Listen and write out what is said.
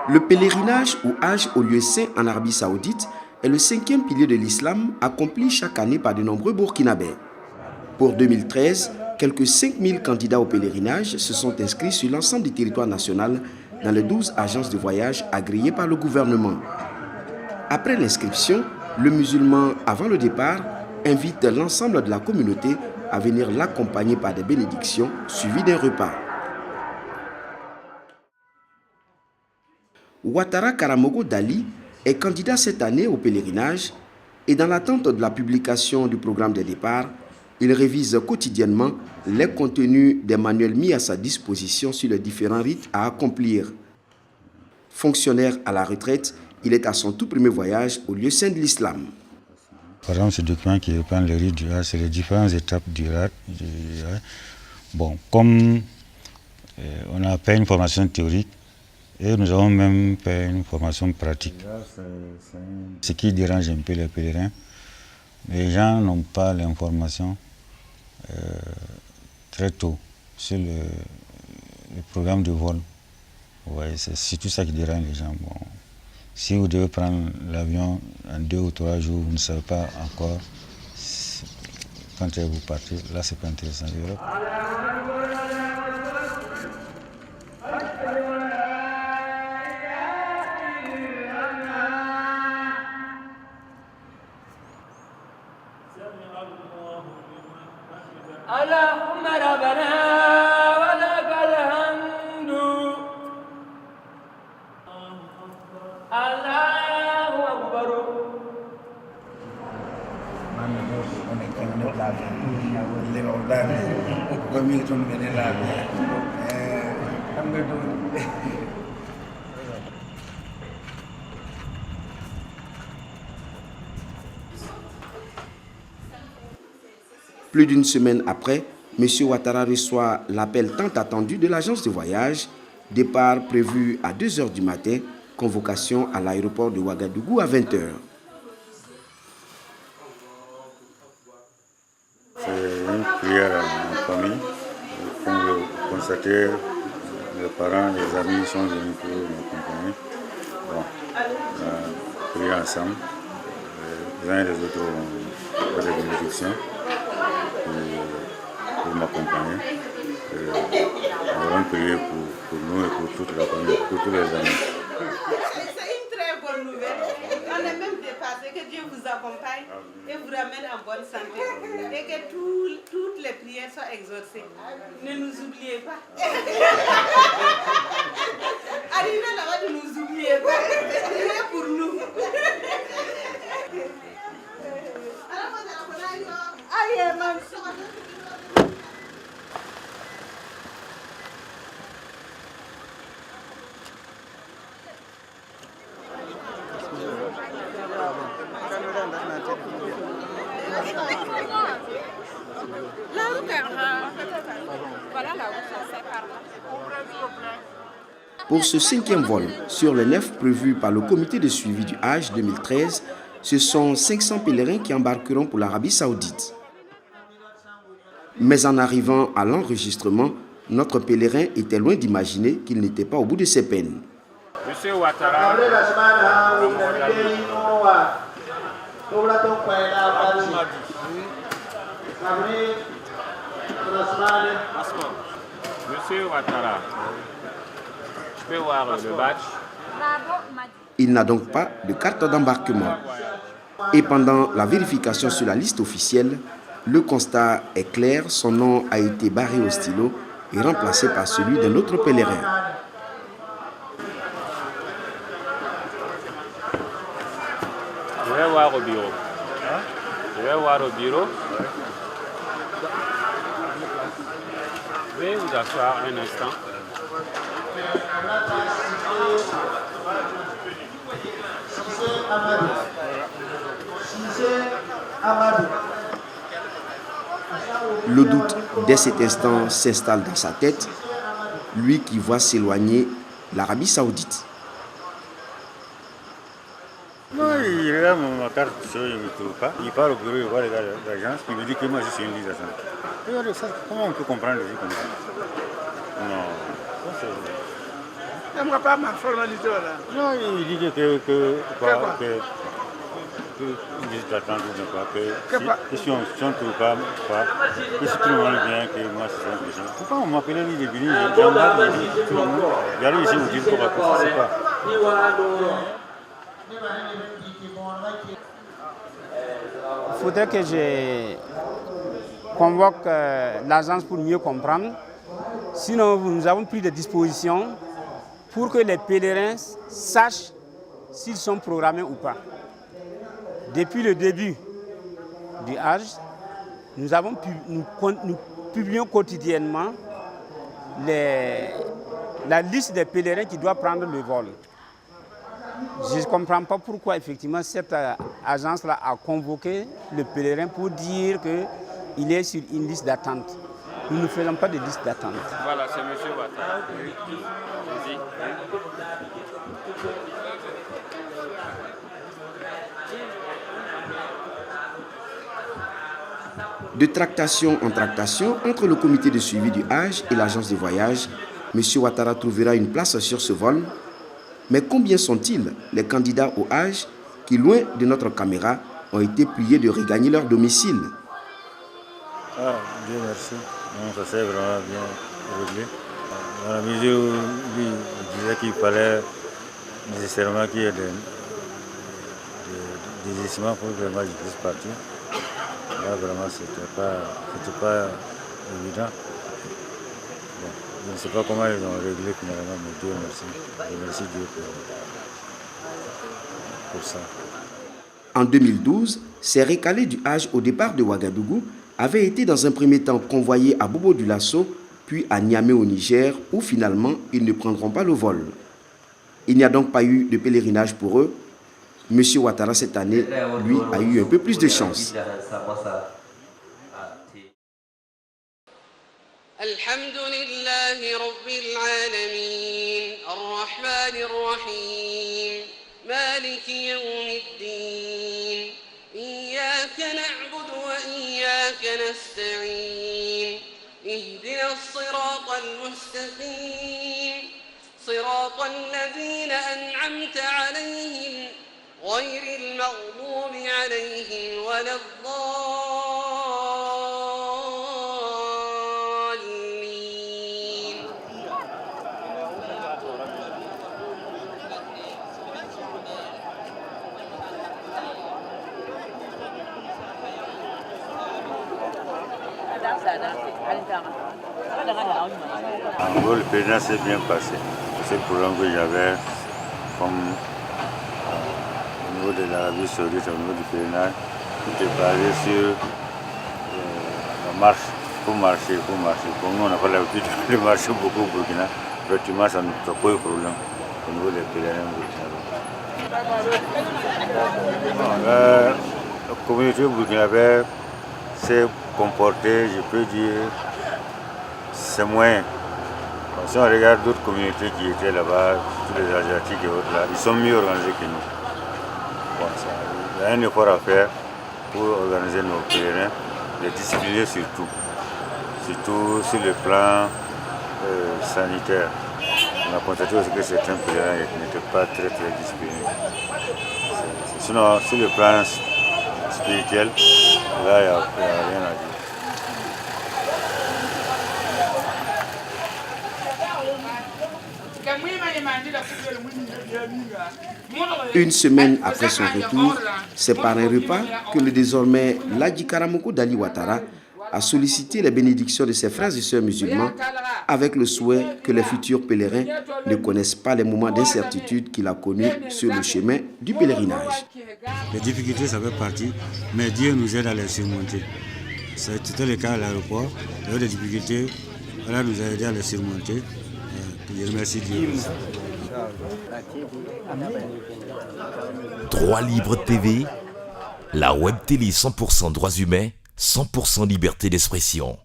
Le pèlerinage ou Hajj au lieu saint en Arabie Saoudite est le 5e pilier de l'islam accompli chaque année par de nombreux Burkinabés. Pour 2013, quelques 5000 candidats au pèlerinage se sont inscrits sur l'ensemble du territoire national dans les 12 agences de voyage agréées par le gouvernement. Après l'inscription, le musulman, avant le départ, invite l'ensemble de la communauté à venir l'accompagner par des bénédictions suivies d'un repas. Ouattara Karamogo Dali est candidat cette année au pèlerinage et dans l'attente de la publication du programme de départ, il révise quotidiennement les contenus des manuels mis à sa disposition sur les différents rites à accomplir. Fonctionnaire à la retraite, il est à son tout premier voyage au lieu saint de l'islam. Par exemple, ce document qui reprend le rite du Hajj, c'est les différentes étapes du Hajj. Bon, comme on n'a pas une formation théorique, et nous avons même fait une formation pratique. Ce qui dérange un peu les pèlerins, les gens n'ont pas l'information très tôt sur le programme de vol. Ouais, c'est surtout ça qui dérange les gens. Bon, si vous devez prendre l'avion en 2 ou 3 jours, vous ne savez pas encore quand vous partez, là c'est pas intéressant. Plus d'une semaine après, M. Ouattara reçoit l'appel tant attendu de l'agence de voyage, départ prévu à 2 h du matin, convocation à l'aéroport de Ouagadougou à 20 h. C'est une prière en famille. Comme vous constatez, les parents, les amis sont venus pour m'accompagner. Bon, on a prié ensemble. Les uns et les autres ont fait des bénédictions pour m'accompagner. Nous allons prier pour nous et pour toute la famille, pour tous les amis. C'est une très bonne nouvelle. On est même dépassé, que Dieu vous accompagne et vous ramène en bonne santé. Et que toutes les prières soient exaucées. Ne nous oubliez pas. Arrivez là-bas, ne nous oubliez pas. Priez pour nous. Pour ce 5e vol, sur les 9 prévus par le comité de suivi du Hajj 2013, ce sont 500 pèlerins qui embarqueront pour l'Arabie Saoudite. Mais en arrivant à l'enregistrement, notre pèlerin était loin d'imaginer qu'il n'était pas au bout de ses peines. Monsieur Ouattara, Monsieur Ouattara, je peux voir le badge? Il n'a donc pas de carte d'embarquement. Et pendant la vérification sur la liste officielle, le constat est clair, son nom a été barré au stylo et remplacé par celui d'un autre pèlerin. Je vais voir au bureau. Je vais voir au bureau. Veuillez vous asseoir un instant. Le doute, dès cet instant, s'installe dans sa tête, lui qui voit s'éloigner l'Arabie Saoudite. Non, il regarde ma carte, je ne me trouve pas. Il part au bureau, il voit les gars de l'agence, il me dit que moi je suis une visa. Comment on peut comprendre le jeu comme ça? Non. N'aimerait pas ma formalité là. Non, il dit que une visite d'attente ou pas, que si on ne trouve pas, que si tout le monde vient, que moi c'est un question. Pourquoi on m'appelait lui depuis tout le monde. J'arrive ici, vous dites qu'on va passer, c'est pas. Il faudrait que je convoque l'agence pour mieux comprendre. Sinon, nous avons pris des dispositions pour que les pèlerins sachent s'ils sont programmés ou pas. Depuis le début du Hajj, nous publions quotidiennement la liste des pèlerins qui doivent prendre le vol. Je ne comprends pas pourquoi effectivement cette agence-là a convoqué le pèlerin pour dire qu'il est sur une liste d'attente. Nous ne faisons pas de liste d'attente. Voilà, c'est M. Ouattara. Vas-y. De tractation en tractation entre le comité de suivi du Hajj et l'agence de voyage, M. Ouattara trouvera une place sur ce vol. Mais combien sont-ils, les candidats au Hajj, qui, loin de notre caméra, ont été priés de regagner leur domicile? Ah, Dieu merci. Non, ça s'est vraiment bien réglé. Dans la mesure où lui disait qu'il fallait nécessairement qu'il y ait des dégissements pour que moi je puisse partir. Là, vraiment, c'était pas évident. Bon, je ne sais pas comment ils ont réglé finalement, mais Dieu merci. Je remercie Dieu pour ça. En 2012, ces récalés du Hajj au départ de Ouagadougou avaient été dans un premier temps convoyés à Bobo du Lasso, puis à Niamey au Niger, où finalement ils ne prendront pas le vol. Il n'y a donc pas eu de pèlerinage pour eux. M. Ouattara, cette année, lui, a eu un peu plus de chance. صراط الذين أنعمت عليهم غير المغضوب عليهم ولا الضالين. En gros, le pèlerinage s'est bien passé. C'est le problème que j'avais comme au niveau de l'Arabie Saoudite, au niveau du pèlerinage, tout est basé sur la marche. Pour marcher. Pour nous, on n'a pas l'habitude de marcher beaucoup au Burkina. Effectivement, ça nous pose problème au niveau des pèlerins burkinabés. La communauté burkinabé s'est comportée, je peux dire, c'est moyen. Si on regarde d'autres communautés qui étaient là-bas, tous les Asiatiques et autres là, ils sont mieux organisés que nous. Bon, il y a un effort à faire pour organiser nos pèlerins, les discipliner surtout sur le plan sanitaire. On a constaté aussi que certains pèlerins n'étaient pas très disciplinés. Sinon, sur le plan spirituel, là, il n'y a rien à dire. Une semaine après son retour, c'est par un repas que le désormais Ladji Karamoko d'Ali Ouattara a sollicité les bénédictions de ses frères et sœurs musulmans avec le souhait que les futurs pèlerins ne connaissent pas les moments d'incertitude qu'il a connus sur le chemin du pèlerinage. Les difficultés, ça fait partie, mais Dieu nous aide à les surmonter. C'était le cas à l'aéroport, il y avait des difficultés, Allah nous a aidé à les surmonter. Je remercie Dieu. 3 Libres TV, la web télé 100% droits humains, 100% liberté d'expression.